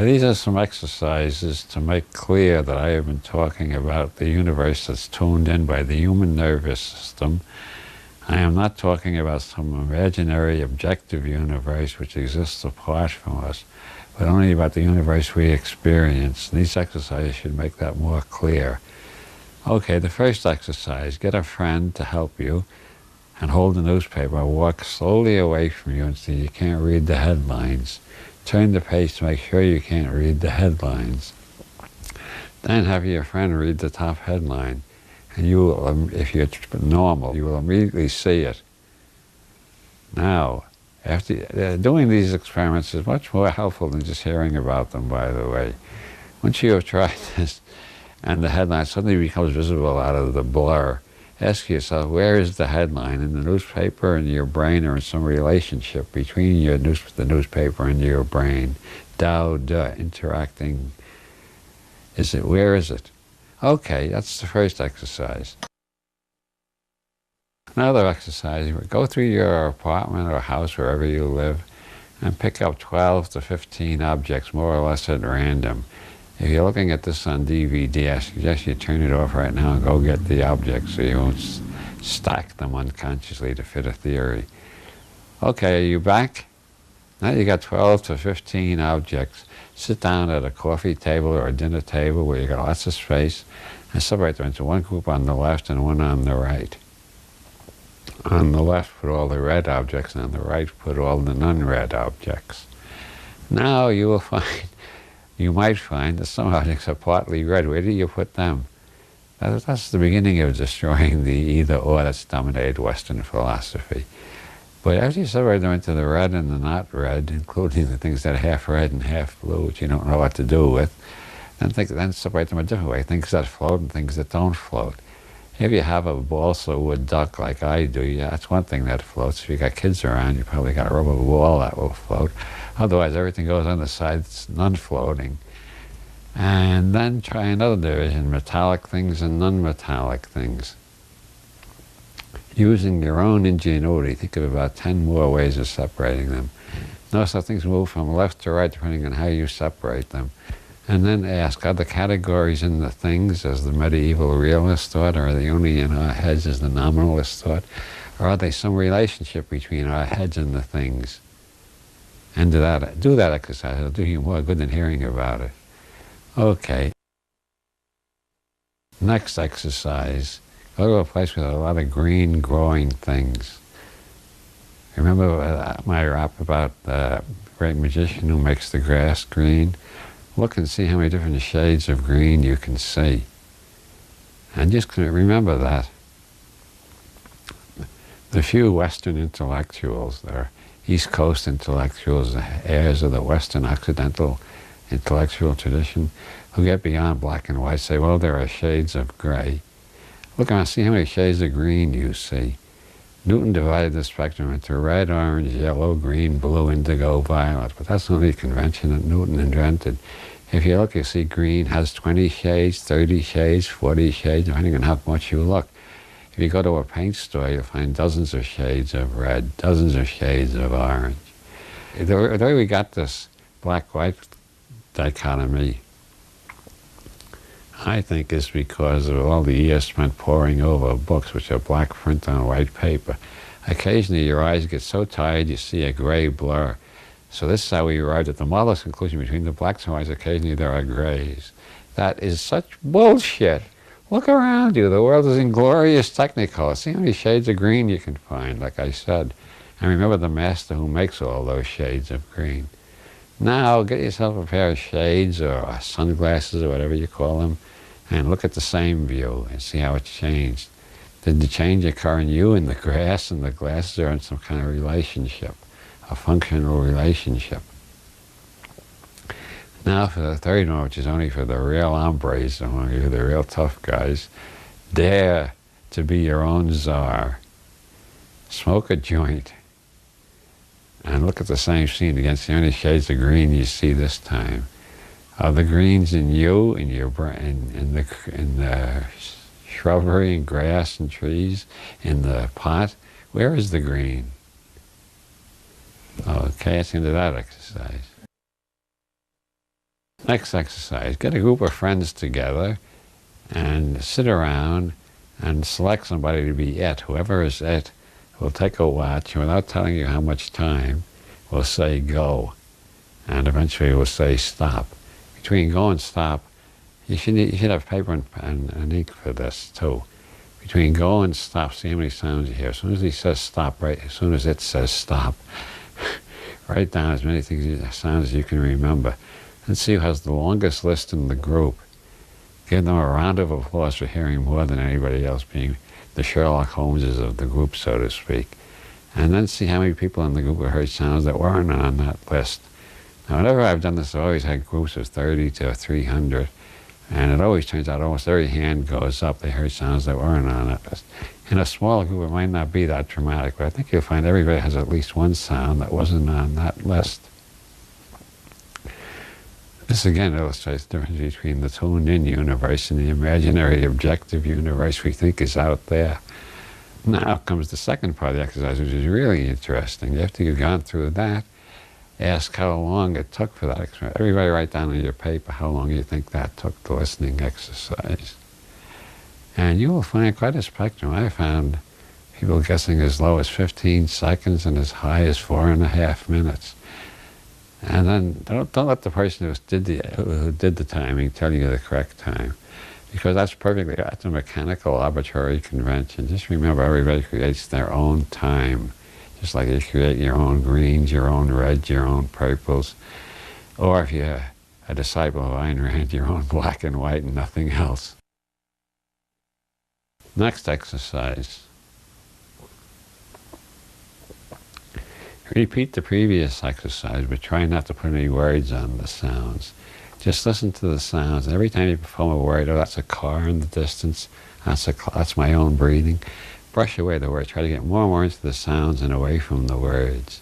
These are some exercises to make clear that I have been talking about the universe that's tuned in by the human nervous system. I am not talking about some imaginary objective universe which exists apart from us, but only about the universe we experience. These exercises should make that more clear. Okay, the first exercise, get a friend to help you and hold the newspaper, walk slowly away from you until you can't read the headlines. Turn the page to make sure you can't read the headlines. Then have your friend read the top headline, and you will, if you're normal, you will immediately see it. Now, after doing these experiments is much more helpful than just hearing about them, by the way. Once you have tried this, and the headline suddenly becomes visible out of the blur, ask yourself, where is the headline? In the newspaper, in your brain, or in some relationship between the newspaper and your brain? Interacting. Where is it? Okay, that's the first exercise. Another exercise, go through your apartment or house, wherever you live, and pick up 12 to 15 objects, more or less at random. If you're looking at this on DVD, I suggest you turn it off right now and go get the objects so you won't stack them unconsciously to fit a theory. Okay, are you back? Now you got 12 to 15 objects. Sit down at a coffee table or a dinner table where you got lots of space and separate them into one group on the left and one on the right. On the left, put all the red objects, and on the right, put all the non-red objects. Now you might find that some objects are partly red. Where do you put them? That's the beginning of destroying the either-or that's dominated Western philosophy. But after you separate them into the red and the not red, including the things that are half red and half blue, which you don't know what to do with, then separate them a different way, things that float and things that don't float. If you have a balsa wood duck like I do, yeah, that's one thing that floats. If you got kids around, you probably got a rubber ball that will float. Otherwise, everything goes on the side that's non-floating. And then try another division, metallic things and non-metallic things. Using your own ingenuity, think of about 10 more ways of separating them. Notice how things move from left to right depending on how you separate them. And then ask, are the categories in the things as the medieval realist thought, or are they only in our heads as the nominalist thought? Or are they some relationship between our heads and the things? And do that exercise. It'll do you more good than hearing about it. Okay. Next exercise. Go to a place with a lot of green growing things. Remember my rap about the great magician who makes the grass green? Look and see how many different shades of green you can see. And just remember that. The few Western intellectuals, they're East Coast intellectuals, heirs of the Western Occidental intellectual tradition, who get beyond black and white, say, well, there are shades of gray. Look around, see how many shades of green you see. Newton divided the spectrum into red, orange, yellow, green, blue, indigo, violet, but that's the only convention that Newton invented. If you look, you see green has 20 shades, 30 shades, 40 shades, depending on how much you look. If you go to a paint store, you'll find dozens of shades of red, dozens of shades of orange. The way we got this black-white dichotomy, I think, is because of all the years spent poring over books which are black print on white paper. Occasionally your eyes get so tired you see a gray blur. So this is how we arrived at the marvelous conclusion: between the blacks and whites, occasionally there are grays. That is such bullshit. Look around you. The world is in glorious technicolor. See how many shades of green you can find, like I said. And remember the master who makes all those shades of green. Now get yourself a pair of shades or sunglasses or whatever you call them, and look at the same view and see how it's changed. Did the change occur in you, in the grass, and the glasses, or in some kind of relationship, a functional relationship? Now for the third one, which is only for the real hombres among you, the real tough guys. Dare to be your own czar. Smoke a joint and look at the same scene again. See how many shades of green you see this time. Are the greens in you, in your brain, in the shrubbery and grass and trees, in the pot? Where is the green? Okay, that's into that exercise. Next exercise, get a group of friends together and sit around and select somebody to be it. Whoever is it will take a watch, and without telling you how much time, will say go. And eventually will say stop. Between go and stop, you should have paper and ink for this too. Between go and stop, see how many sounds you hear. As soon as he says stop, right, as soon as it says stop, write down as many sounds as you can remember. And see who has the longest list in the group. Give them a round of applause for hearing more than anybody else, being the Sherlock Holmeses of the group, so to speak. And then see how many people in the group have heard sounds that weren't on that list. Now, whenever I've done this, I've always had groups of 30 to 300, and it always turns out almost every hand goes up. They heard sounds that weren't on that list. In a small group, it might not be that dramatic, but I think you'll find everybody has at least one sound that wasn't on that list. This again illustrates the difference between the tuned-in universe and the imaginary objective universe we think is out there. Now comes the second part of the exercise, which is really interesting. After you've gone through that, ask how long it took for that exercise. Everybody write down on your paper how long you think that took, the listening exercise. And you will find quite a spectrum. I found people guessing as low as 15 seconds and as high as 4.5 minutes. And then don't let the person who did the timing tell you the correct time, because that's a mechanical, arbitrary convention. Just remember, everybody creates their own time, just like you create your own greens, your own reds, your own purples, or if you're a disciple of Ayn Rand, your own black and white and nothing else. Next exercise. Repeat the previous exercise, but try not to put any words on the sounds. Just listen to the sounds. And every time you perform a word, oh, that's a car in the distance, that's my own breathing, brush away the words. Try to get more and more into the sounds and away from the words.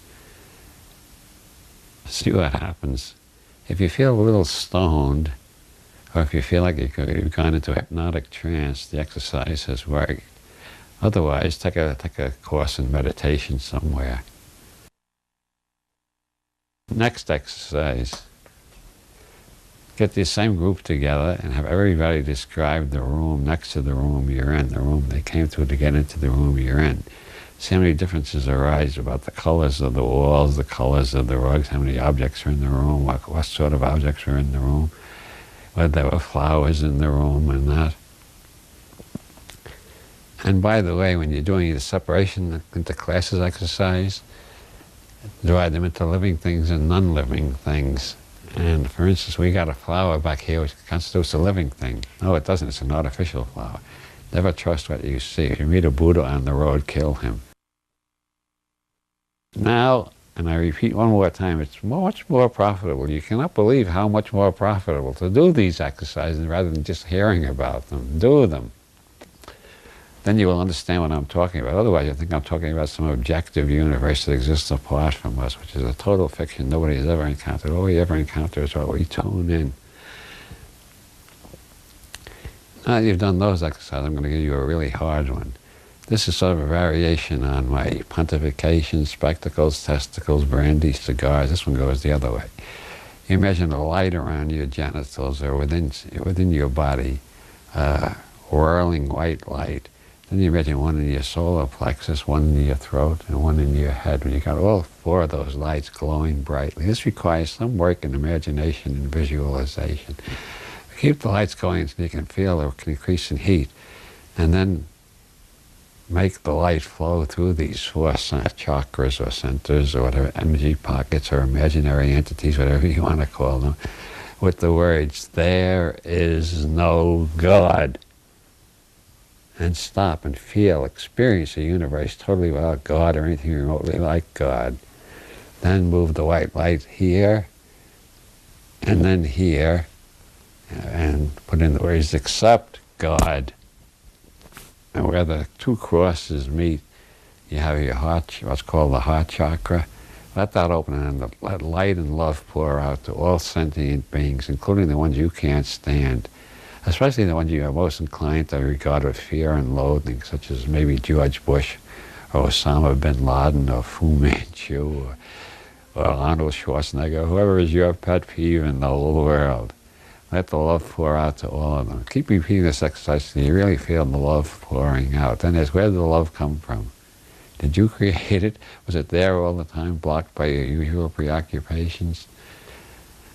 See what happens. If you feel a little stoned, or if you feel like you've gone into a hypnotic trance, the exercise has worked. Otherwise, take a course in meditation somewhere. Next exercise. Get the same group together and have everybody describe the room next to the room you're in, the room they came to get into the room you're in. See how many differences arise about the colors of the walls, the colors of the rugs, how many objects are in the room, what sort of objects are in the room, whether there were flowers in the room or not. And by the way, when you're doing the separation into classes exercise, divide them into living things and non-living things. And for instance, we got a flower back here which constitutes a living thing. No, it doesn't. It's an artificial flower. Never trust what you see. If you meet a Buddha on the road, kill him. Now, and I repeat one more time, it's much more profitable. You cannot believe how much more profitable to do these exercises rather than just hearing about them. Do them. Then you will understand what I'm talking about. Otherwise, I think I'm talking about some objective universe that exists apart from us, which is a total fiction nobody has ever encountered. All we ever encounter is what we tune in. Now that you've done those exercises, I'm going to give you a really hard one. This is sort of a variation on my pontification, spectacles, testicles, brandy, cigars. This one goes the other way. You imagine a light around your genitals or within your body, whirling white light. Then you imagine one in your solar plexus, one in your throat, and one in your head. When you got all four of those lights glowing brightly. This requires some work in imagination and visualization. Keep the lights going until you can feel an increase in heat, and then make the light flow through these four chakras or centers or whatever, energy pockets or imaginary entities, whatever you want to call them, with the words, "There is no God." And stop and feel, experience a universe totally without God or anything remotely like God. Then move the white light here, and then here, and put in the words, "Except God." And where the two crosses meet, you have your heart, what's called the heart chakra. Let that open and let light and love pour out to all sentient beings, including the ones you can't stand. Especially the ones you are most inclined to regard with fear and loathing, such as maybe George Bush, or Osama bin Laden, or Fu Manchu, or Arnold Schwarzenegger, whoever is your pet peeve in the whole world. Let the love pour out to all of them. Keep repeating this exercise until you really feel the love pouring out. Then ask, where did the love come from? Did you create it? Was it there all the time, blocked by your usual preoccupations?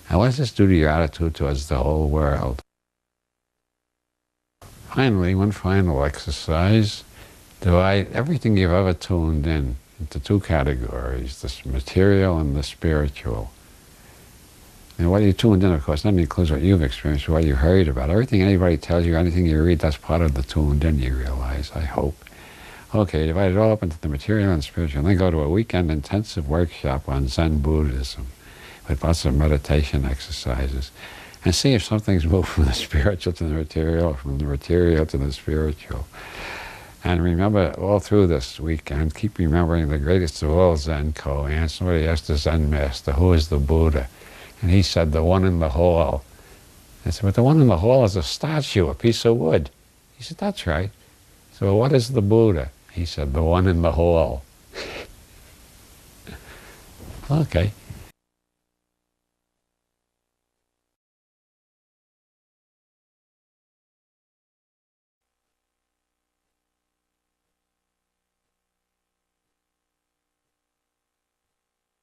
And what does this do to your attitude towards the whole world? Finally, one final exercise. Divide everything you've ever tuned in into two categories, the material and the spiritual. And what you tuned in, of course, that includes what you've experienced, what you heard about. Everything anybody tells you, anything you read, that's part of the tuned in, you realize, I hope. Okay, divide it all up into the material and spiritual, and then go to a weekend intensive workshop on Zen Buddhism with lots of meditation exercises, and see if something's moved from the spiritual to the material, from the material to the spiritual. And remember, all through this weekend, keep remembering the greatest of all Zen koans. Somebody asked the Zen master, who is the Buddha? And he said, the one in the hall. I said, but the one in the hall is a statue, a piece of wood. He said, that's right. So what is the Buddha? He said, the one in the hall. Okay.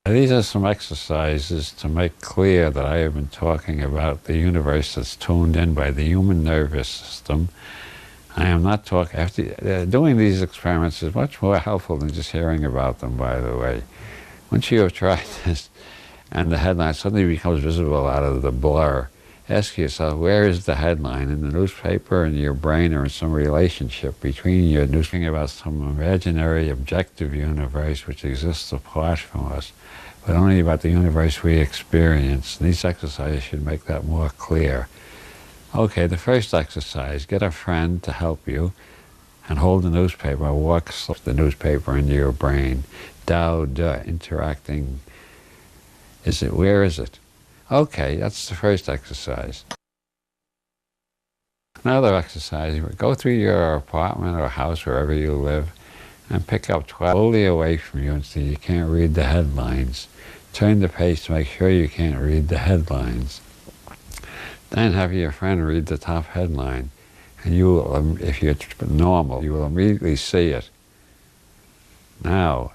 These are some exercises to make clear that I have been talking about the universe that's tuned in by the human nervous system. I am not talking, doing these experiments is much more helpful than just hearing about them, by the way. Once you have tried this, and the headline suddenly becomes visible out of the blur, ask yourself, where is the headline? In the newspaper, in your brain, or in some relationship between your newspaper about some imaginary objective universe which exists apart from us, but only about the universe we experience. These exercises should make that more clear. Okay, the first exercise, get a friend to help you and hold the newspaper, walk the newspaper into your brain. Dao, da, interacting. Where is it? Okay, that's the first exercise. Another exercise, go through your apartment or house, wherever you live, and pick up 12 slowly away from you until you can't read the headlines. Turn the page to make sure you can't read the headlines. Then have your friend read the top headline, and you will, if you're normal, you will immediately see it. Now,